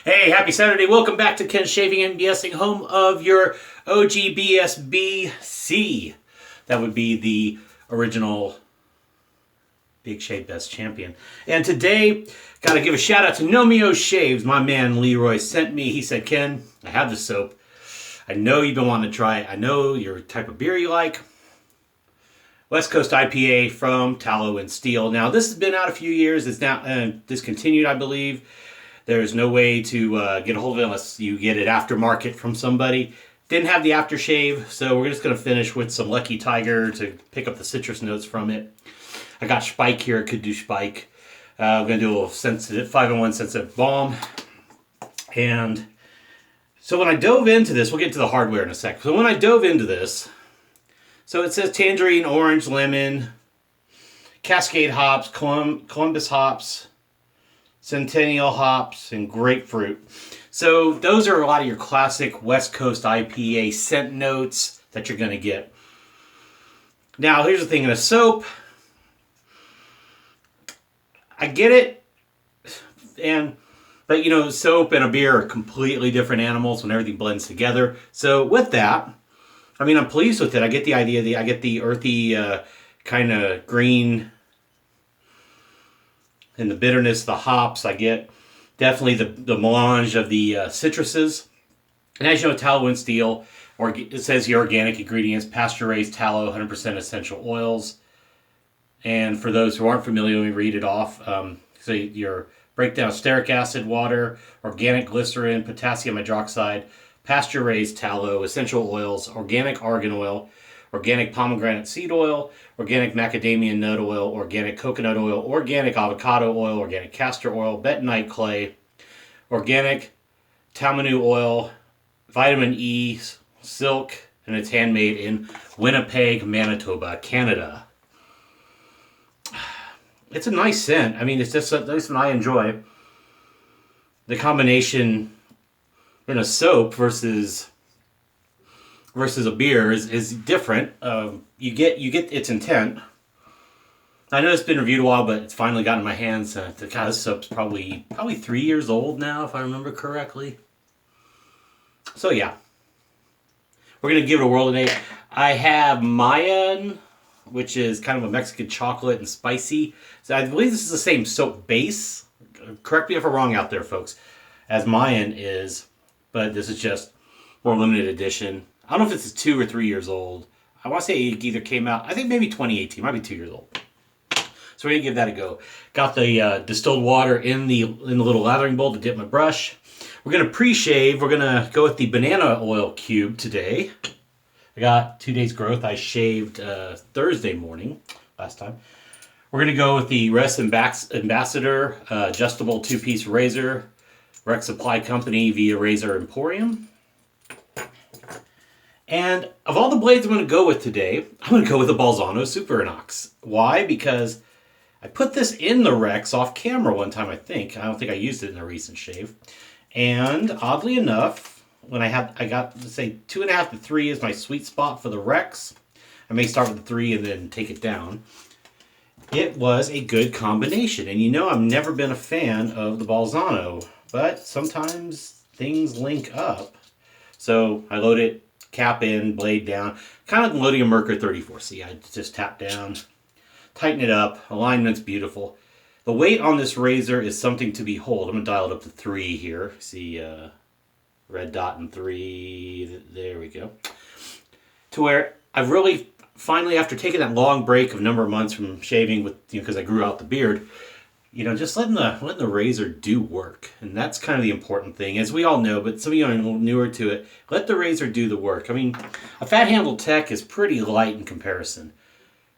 Hey, happy Saturday. Welcome back to Ken's Shaving and BSing, home of your OGBSBC. That would be the original Big Shave Best champion. And today, got to give a shout out to Nomeo Shaves. My man Leroy sent me. He said, Ken, I have the soap. I know you've been wanting to try it. I know your type of beer you like. West Coast IPA from Tallow+Steel. Now, this has been out a few years. It's now discontinued, I believe. There's no way to get a hold of it unless you get it aftermarket from somebody. Didn't have the aftershave, so we're just going to finish with some Lucky Tiger to pick up the citrus notes from it. I got Spike here. I could do Spike. I'm going to do a little sensitive 5-in-1 sensitive balm. And so when I dove into this, we'll get to the hardware in a sec. So when I dove into this, so it says tangerine, orange, lemon, Cascade hops, Columbus hops, Centennial hops, and grapefruit. So those are a lot of your classic West Coast IPA scent notes that you're going to get. Now, here's the thing. In a soap, I get it, but you know, soap and a beer are completely different animals when everything blends together. So with that, I mean, I'm pleased with it. I get the idea. I get the earthy kind of green and the bitterness, the hops. I get definitely the melange of the citruses. And as you know, Tallow+Steel, it says the organic ingredients, pasture-raised tallow, 100% essential oils. And for those who aren't familiar, let me read it off. So your breakdown: stearic acid, water, organic glycerin, potassium hydroxide, pasture-raised tallow, essential oils, organic argan oil, organic pomegranate seed oil, organic macadamia nut oil, organic coconut oil, organic avocado oil, organic castor oil, bentonite clay, organic tamanu oil, vitamin E, silk, and it's handmade in Winnipeg, Manitoba, Canada. It's a nice scent. I mean, it's just something I enjoy. The combination in a soap versus a beer is different. You get its intent. I know it's been reviewed a while, but it's finally gotten in my hands. This soap's probably 3 years old now, if I remember correctly. So yeah, we're gonna give it a whirl today. I have Mayan, which is kind of a Mexican chocolate and spicy. So I believe this is the same soap base. Correct me if I'm wrong out there, folks, as Mayan is, but this is just more limited edition. I don't know if this is 2 or 3 years old. I want to say it either came out, I think maybe 2018, might be 2 years old. So we're gonna give that a go. Got the distilled water in the little lathering bowl to dip my brush. We're gonna pre-shave. We're gonna go with the banana oil cube today. I got 2 days growth. I shaved Thursday morning last time. We're gonna go with the Rex Ambassador adjustable 2-piece razor, Rex Supply Company via Razor Emporium. And of all the blades I'm going to go with today, I'm going to go with the Balzano Super Inox. Why? Because I put this in the Rex off camera one time, I think. I don't think I used it in a recent shave. And oddly enough, when I got, let's say, 2.5 to 3 is my sweet spot for the Rex. I may start with the 3 and then take it down. It was a good combination. And you know, I've never been a fan of the Balzano, but sometimes things link up. So I load it, cap in, blade down, kind of like loading a Merkur 34C. I just tap down, tighten it up, alignment's beautiful. The weight on this razor is something to behold. I'm going to dial it up to 3 here. See red dot and 3, there we go. To where I've really, finally, after taking that long break of a number of months from shaving with, because I grew out the beard, just letting the razor do work. And that's kind of the important thing, as we all know, but some of you are a little newer to it. Let the razor do the work. I mean, a fat handle tech is pretty light in comparison,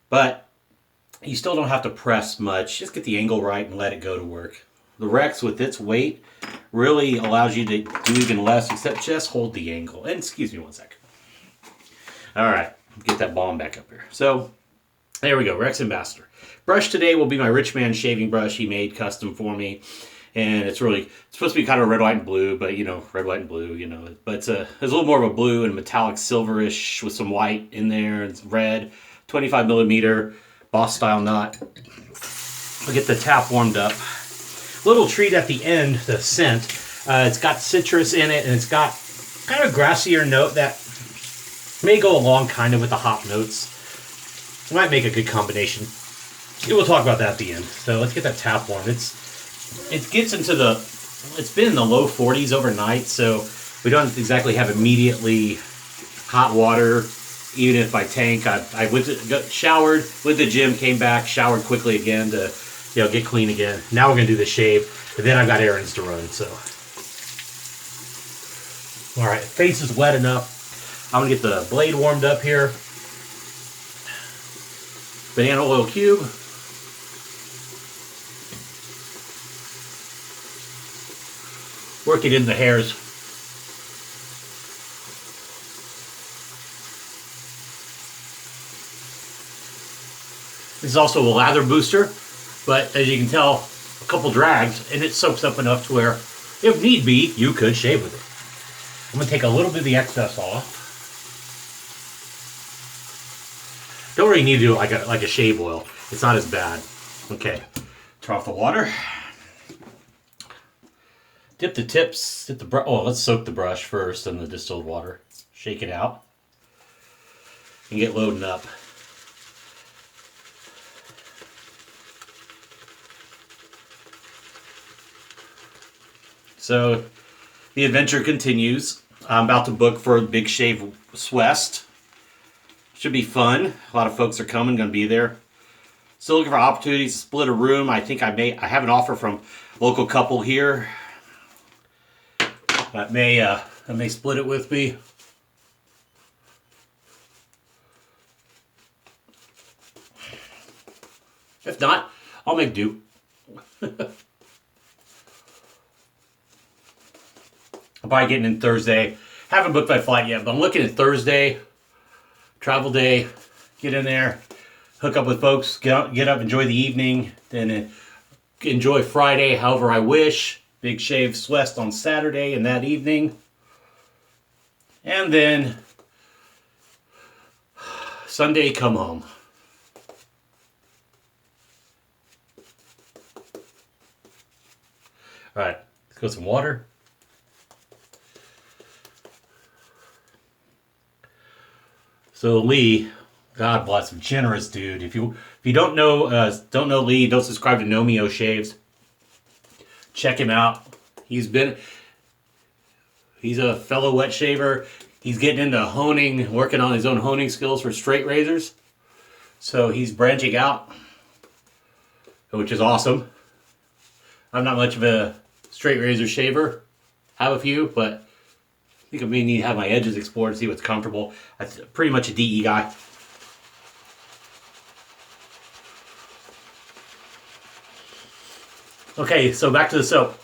but you still don't have to press much. Just get the angle right and let it go to work. The Rex, with its weight, really allows you to do even less, except just hold the angle. And excuse me one second. All right, get that balm back up here. So there we go, Rex Ambassador. Brush today will be my Rich Man shaving brush he made custom for me. And it's supposed to be kind of red, white, and blue, but red, white, and blue, But it's a little more of a blue and metallic silverish with some white in there. It's red, 25 millimeter, boss style knot. I'll get the tap warmed up. Little treat at the end, the scent. It's got citrus in it, and it's got kind of a grassier note that may go along kind of with the hop notes. It might make a good combination. We'll talk about that at the end. So let's get that tap warm. It gets into the, it's been in the low 40s overnight, so we don't exactly have immediately hot water. Even if my tank, I went to, showered, went to the gym, came back, showered quickly again to, get clean again. Now we're gonna do the shave, and then I've got errands to run. So, all right, face is wet enough. I'm gonna get the blade warmed up here. Banana oil cube. Work it in the hairs. This is also a lather booster, but as you can tell, a couple drags, and it soaks up enough to where, if need be, you could shave with it. I'm going to take a little bit of the excess off. Don't really need to do it like a shave oil. It's not as bad. Okay, turn off the water. Dip the tips, dip the brush. Oh, let's soak the brush first in the distilled water. Shake it out and get loading up. So the adventure continues. I'm about to book for Big Shave West. Should be fun. A lot of folks are coming, going to be there. Still looking for opportunities to split a room. I think I have an offer from a local couple here that may split it with me. If not, I'll make do. I'm probably getting in Thursday. Haven't booked my flight yet, but I'm looking at Thursday, travel day, get in there, hook up with folks, get up, enjoy the evening, then enjoy Friday however I wish. Big Shave West on Saturday and that evening. And then Sunday, come home. All right, let's go some water. So Lee, God bless him, generous dude. If you don't know Lee, don't subscribe to Nomeo Shaves. Check him out. He's a fellow wet shaver. He's getting into honing, working on his own honing skills for straight razors. So he's branching out, which is awesome. I'm not much of a straight razor shaver. Have a few, but I think I may need to have my edges explored to see what's comfortable. I'm pretty much a DE guy. Okay, so back to the soap.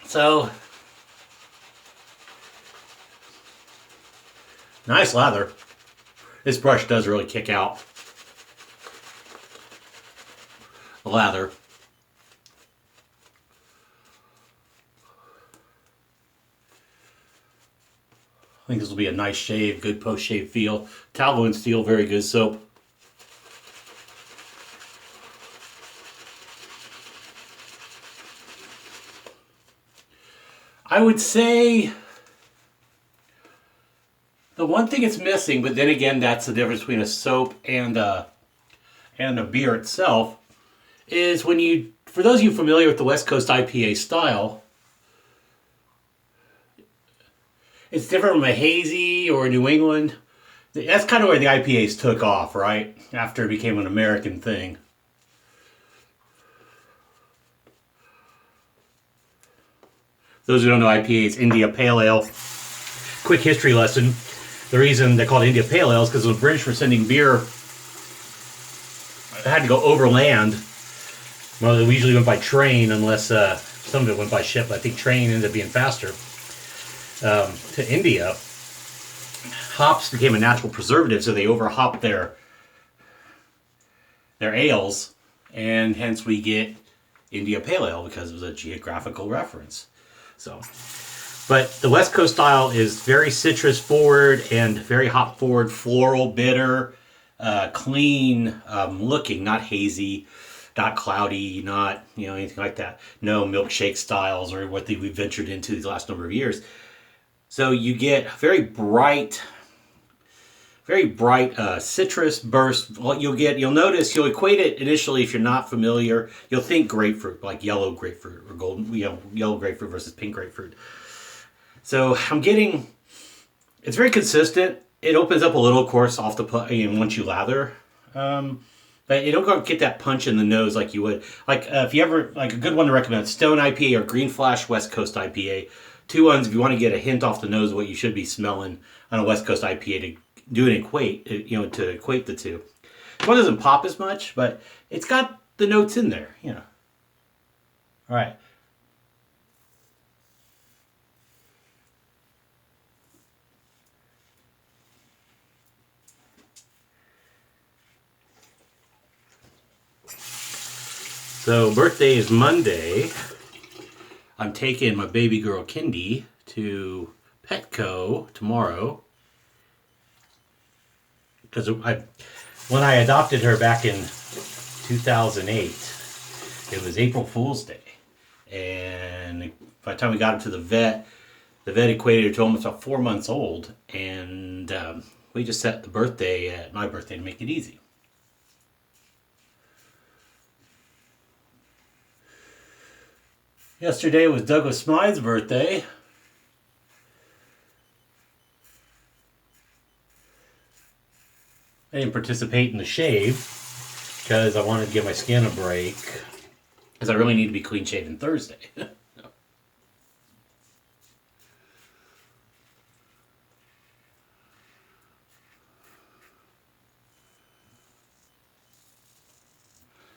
So, nice lather. This brush does really kick out the lather. I think this will be a nice shave, good post-shave feel. Tallow+Steel, very good soap. I would say the one thing it's missing, but then again, that's the difference between a soap and a beer itself, is when you, for those of you familiar with the West Coast IPA style, it's different from a hazy or a New England. That's kind of where the IPAs took off, right? After it became an American thing. Those who don't know IPA, it's India Pale Ale. Quick history lesson. The reason they called it India Pale Ale is because when the British were sending beer, it had to go overland. Well, we usually went by train unless some of it went by ship. But I think train ended up being faster. To India, hops became a natural preservative, so they overhopped their ales, and hence we get India Pale Ale because it was a geographical reference. So, but the West Coast style is very citrus forward and very hop forward, floral, bitter, clean looking, not hazy. not cloudy, not anything like that. No milkshake styles or what we've ventured into these last number of years. So you get very bright citrus burst. You'll notice, you'll equate it initially if you're not familiar. You'll think grapefruit, like yellow grapefruit or golden, yellow grapefruit versus pink grapefruit. So it's very consistent. It opens up a little, of course, off the once you lather. But you don't go get that punch in the nose like you would. Like if you ever, like a good one to recommend, Stone IPA or Green Flash West Coast IPA. Two ones if you want to get a hint off the nose of what you should be smelling on a West Coast IPA to do an to equate the two. One doesn't pop as much, but it's got the notes in there, All right. So birthday is Monday. I'm taking my baby girl Kindy to Petco tomorrow. Because when I adopted her back in 2008, it was April Fool's Day. And by the time we got her to the vet equated her to almost about 4 months old. And we just set the birthday at my birthday to make it easy. Yesterday was Douglas Smythe's birthday. I didn't participate in the shave because I wanted to give my skin a break because I really need to be clean shaven Thursday.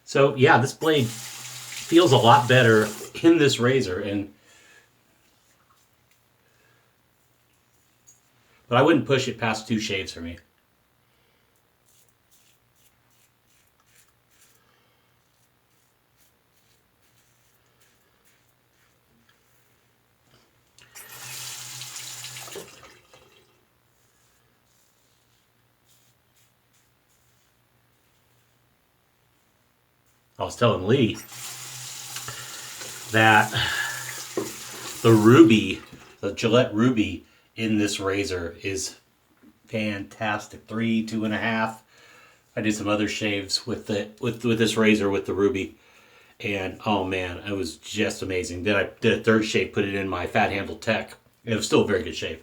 So yeah, this blade feels a lot better in this razor, but I wouldn't push it past 2 shaves for me. I was telling Lee that the Gillette Ruby in this razor is fantastic. 3, 2.5. I did some other shaves with this razor with the Ruby, and oh man, it was just amazing. Then I did a third shave, put it in my Fat Handle Tech. It was still a very good shave.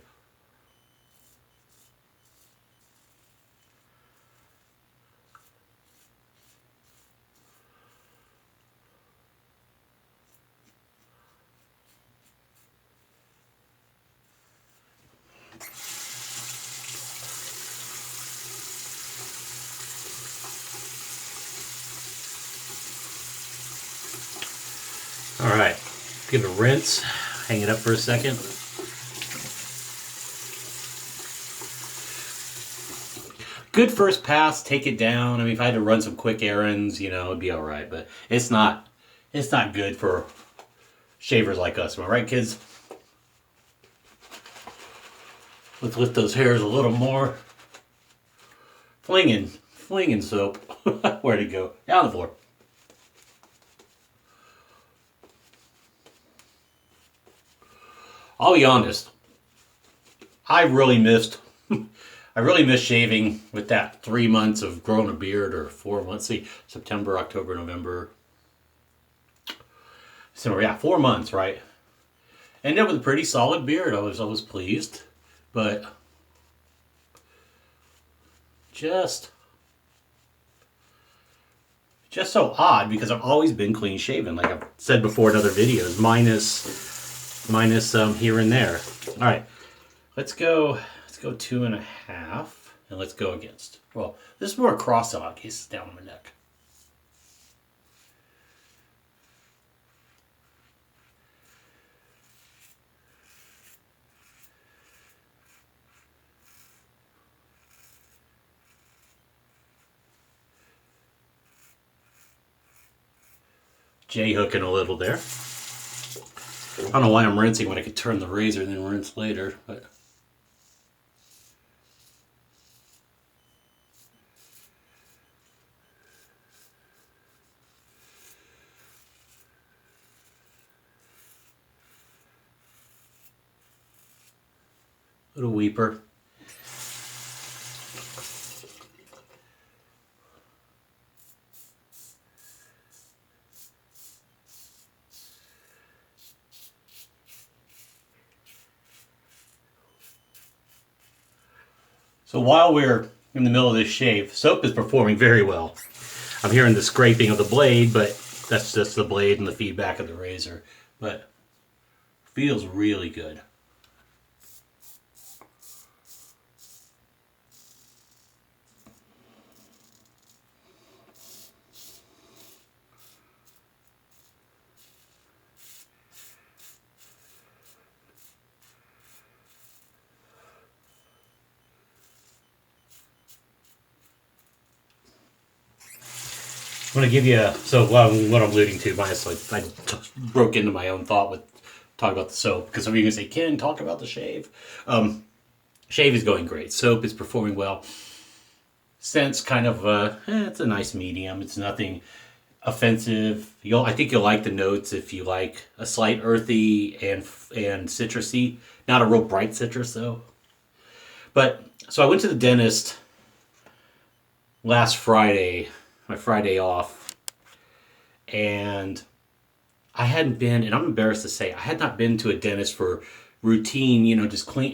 All right, give it a rinse, hang it up for a second. Good first pass, take it down. I mean, if I had to run some quick errands, it'd be all right, but it's not good for shavers like us, am I right, kids? Let's lift those hairs a little more. Flinging soap. Where'd it go? Down the floor. I'll be honest. I really missed shaving with that 3 months of growing a beard, or 4 months. See, September, October, November. So yeah, 4 months, right? Ended up with a pretty solid beard. I was pleased, but just so odd because I've always been clean shaven, like I've said before in other videos, minus here and there. All right, let's go 2.5, and let's go against. Well, this is more cross out in case it's down my neck. J-hooking a little there. I don't know why I'm rinsing when I could turn the razor and then rinse later, but Little weeper. So while we're in the middle of this shave, soap is performing very well. I'm hearing the scraping of the blade, but that's just the blade and the feedback of the razor. But feels really good. I'm going to give you what I'm alluding to, minus I just broke into my own thought with talking about the soap, because some of you are going to say, Ken, talk about the shave. Shave is going great. Soap is performing well. Scent's kind of, it's a nice medium. It's nothing offensive. I think you'll like the notes if you like a slight earthy and citrusy. Not a real bright citrus, though. But, so I went to the dentist last Friday, my Friday off, and I hadn't been, and I'm embarrassed to say, I had not been to a dentist for routine, just clean,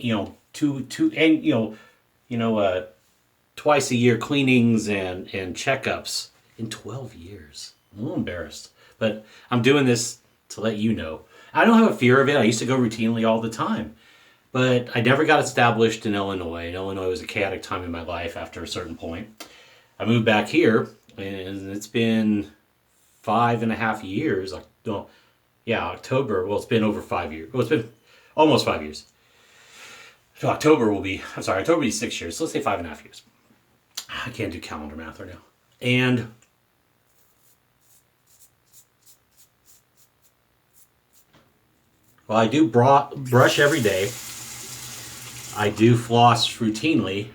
twice a year cleanings and checkups in 12 years. I'm a little embarrassed, but I'm doing this to let you know. I don't have a fear of it. I used to go routinely all the time, but I never got established in Illinois. Illinois was a chaotic time in my life after a certain point. I moved back here, and it's been 5.5 years. October. Well, it's been over 5 years. Well, it's been almost 5 years. So October will be 6 years. So let's say 5.5 years. I can't do calendar math right now. And I do brush every day. I do floss routinely.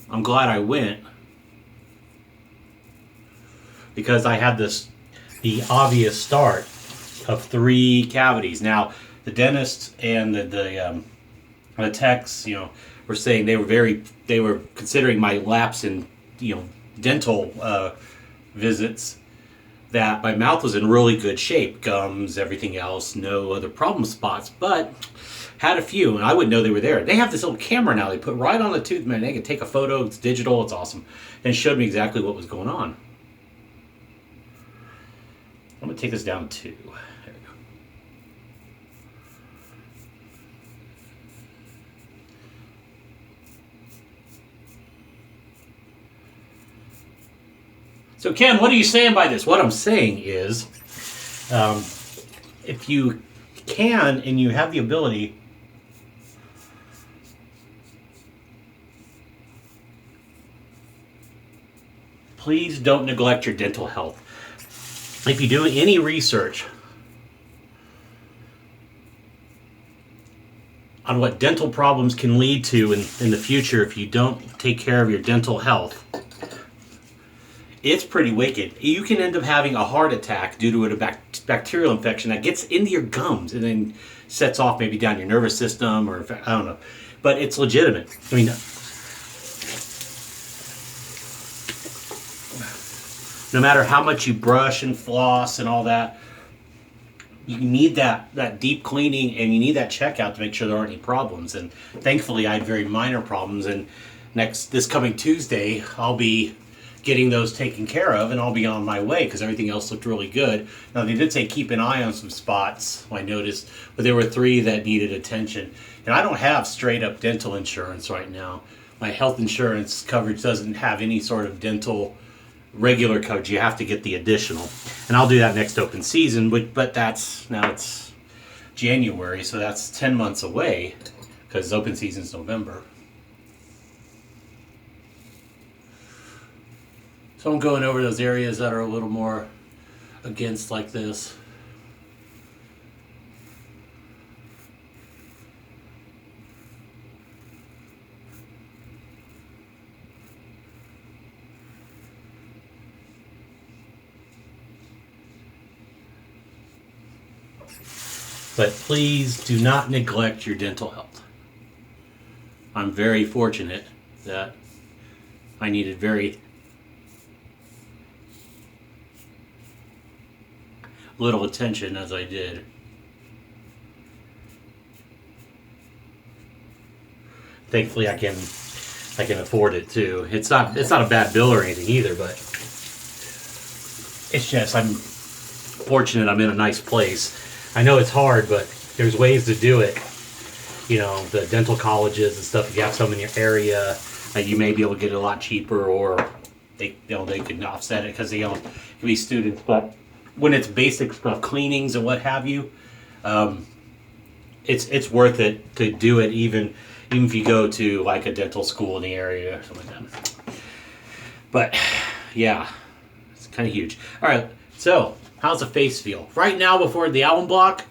I'm glad I went because I had the obvious start of 3 cavities. Now, the dentist and the techs, were saying they were considering my lapse in, dental visits, that my mouth was in really good shape, gums, everything else, no other problem spots, but had a few, and I wouldn't know they were there. They have this little camera now they put right on the tooth, man. They can take a photo, it's digital, it's awesome, and it showed me exactly what was going on. I'm going to take this down to 2. There we go. So Ken, what are you saying by this? What I'm saying is, if you can and you have the ability, please don't neglect your dental health. If you do any research on what dental problems can lead to in the future if you don't take care of your dental health, it's pretty wicked. You can end up having a heart attack due to a bacterial infection that gets into your gums and then sets off maybe down your nervous system, or I don't know. But it's legitimate. I mean, no matter how much you brush and floss and all that, you need that deep cleaning, and you need that checkout to make sure there aren't any problems. And thankfully, I had very minor problems. And this coming Tuesday, I'll be getting those taken care of, and I'll be on my way because everything else looked really good. Now, they did say keep an eye on some spots, I noticed, but there were 3 that needed attention. And I don't have straight up dental insurance right now. My health insurance coverage doesn't have any sort of dental regular coverage. You have to get the additional, and I'll do that next open season, but now it's January, so that's 10 months away because open season's November. So I'm going over those areas that are a little more against like this. But please do not neglect your dental health. I'm very fortunate that I needed very little attention as I did. Thankfully, I can afford it too. It's not a bad bill or anything either, but it's just I'm fortunate I'm in a nice place. I know it's hard, but there's ways to do it. You know, the dental colleges and stuff. If you have some in your area, you may be able to get it a lot cheaper, or they can offset it because it can be students. But when it's basic stuff, cleanings and what have you, it's worth it to do it even if you go to like a dental school in the area or something like that. But yeah, it's kind of huge. All right, so how's the face feel right now before the album block?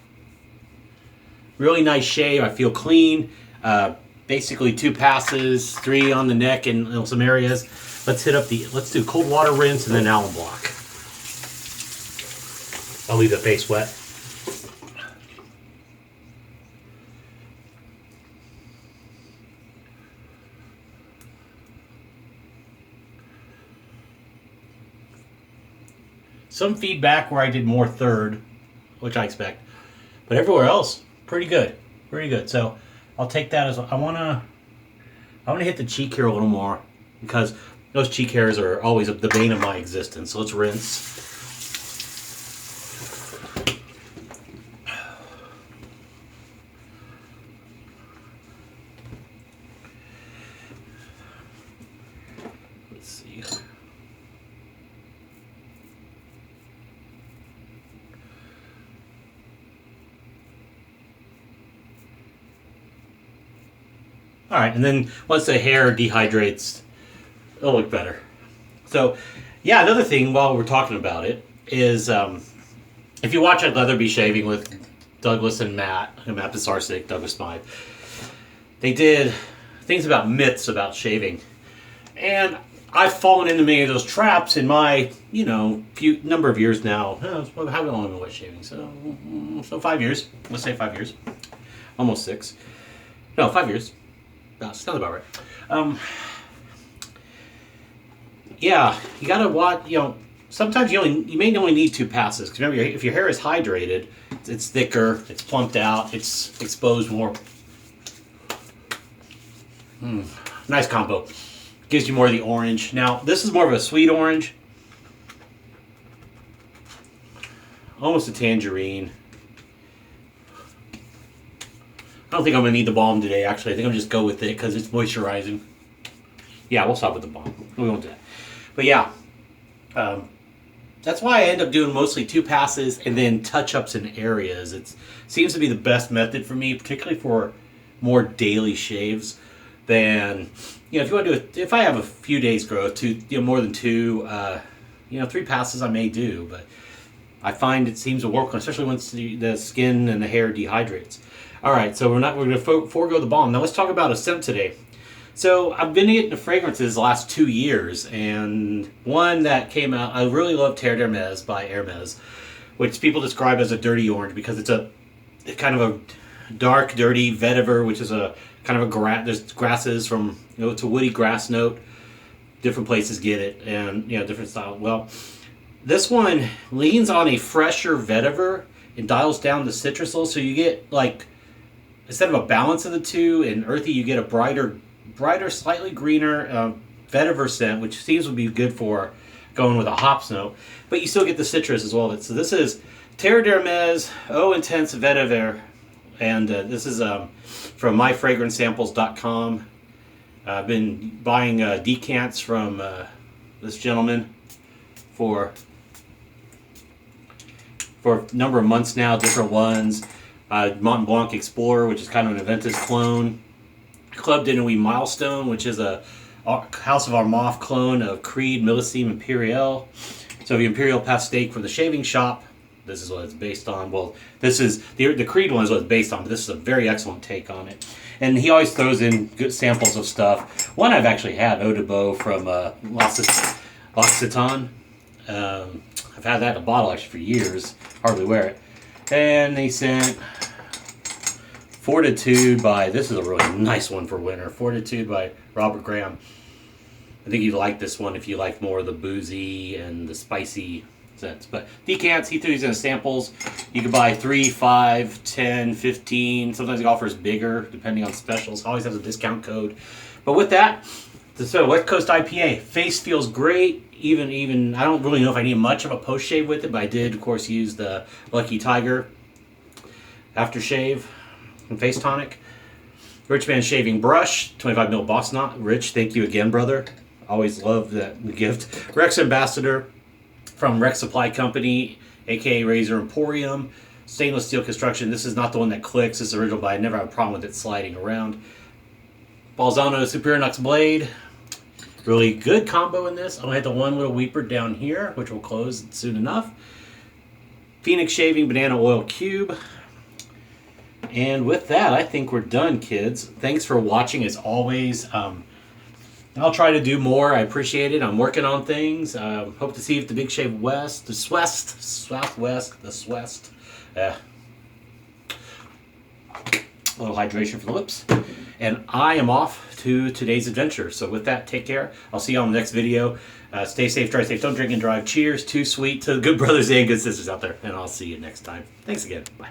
Really nice shave. I feel clean. Basically 2 passes, 3 on the neck and some areas. Let's do cold water rinse and then alum block. I'll leave the face wet. Some feedback where I did more third, which I expect, but everywhere else, pretty good, pretty good. So I'll take that as I want to hit the cheek here a little more because those cheek hairs are always the bane of my existence. So let's rinse. Let's see. All right, and then once the hair dehydrates, it'll look better. So, yeah, another thing while we're talking about it is if you watch I'd Leather Be Shaving with Douglas and Matt Pisarcik, Douglas Smythe, they did things about myths about shaving. And I've fallen into many of those traps in my, few number of years now. How long have I been wet shaving? So 5 years. Let's say 5 years. Almost 6. No, 5 years. That sounds about right. Yeah, you gotta watch. Sometimes you may only need 2 passes. Because remember, if your hair is hydrated, it's thicker, it's plumped out, it's exposed more. Nice combo. Gives you more of the orange. Now, this is more of a sweet orange, almost a tangerine. I don't think I'm going to need the balm today, actually. I think I'll just go with it because it's moisturizing. Yeah, we'll stop with the balm. We won't do that. But yeah, that's why I end up doing mostly 2 passes and then touch-ups in areas. It seems to be the best method for me, particularly for more daily shaves than, if you want to do it, if I have a few days growth, more than 2, 3 passes I may do, but I find it seems to work, especially once the skin and the hair dehydrates. All right, so we're going to forego the balm. Now let's talk about a scent today. So I've been getting the fragrances the last 2 years, and one that came out, I really love Terre d'Hermès by Hermès, which people describe as a dirty orange because it's kind of a dark, dirty vetiver, which is a kind of there's grasses from, it's a woody grass note. Different places get it, and different style. Well, this one leans on a fresher vetiver and dials down the citrus a little, so you get instead of a balance of the two and earthy, you get a brighter, slightly greener vetiver scent, which seems to be good for going with a hops note. But you still get the citrus as well. So this is Terre d'Hermès Eau Intense Vetiver, and this is from myfragrancesamples.com. I've been buying decants from this gentleman for a number of months now, different ones. Mont Blanc Explorer, which is kind of an Aventus clone. Club de Nuit Milestone, which is a House of Armagh clone of Creed, Millésime, Imperial. So the Imperial Pastèque for the shaving shop. This is what it's based on. Well, this is the Creed one is what it's based on, but this is a very excellent take on it. And he always throws in good samples of stuff. One I've actually had, Eau de Beau from L'Occitane. I've had that in a bottle actually for years. Hardly wear it. And they sent Fortitude by, this is a really nice one for winter, Fortitude by Robert Graham. I think you'd like this one if you like more of the boozy and the spicy sense. But decants, he threw these in samples. You can buy 3, 5, 10, 15. Sometimes he offers bigger depending on specials. Always has a discount code. But with that, so West Coast IPA. Face feels great. Even I don't really know if I need much of a post shave with it, but I did of course use the Lucky Tiger aftershave and face tonic. Rich Man shaving brush, 25 mil Boss Knot. Rich, thank you again, brother. Always love that gift. Rex Ambassador from Rex Supply Company, aka Razor Emporium. Stainless steel construction. This is not the one that clicks. This is original, but I never have a problem with it sliding around. Balzano Superior Nux blade. Really good combo in this. I had the one little weeper down here, which will close soon enough. Phoenix shaving banana oil cube. And with that, I think we're done, kids. Thanks for watching as always. I'll try to do more. I appreciate it. I'm working on things. Hope to see if the Big Shave West, the Southwest, the Swest. A little hydration for the lips. And I am off to today's adventure. So with that, take care. I'll see you on the next video. Stay safe, drive safe, don't drink and drive. Cheers, too sweet to the good brothers and good sisters out there. And I'll see you next time. Thanks again. Bye.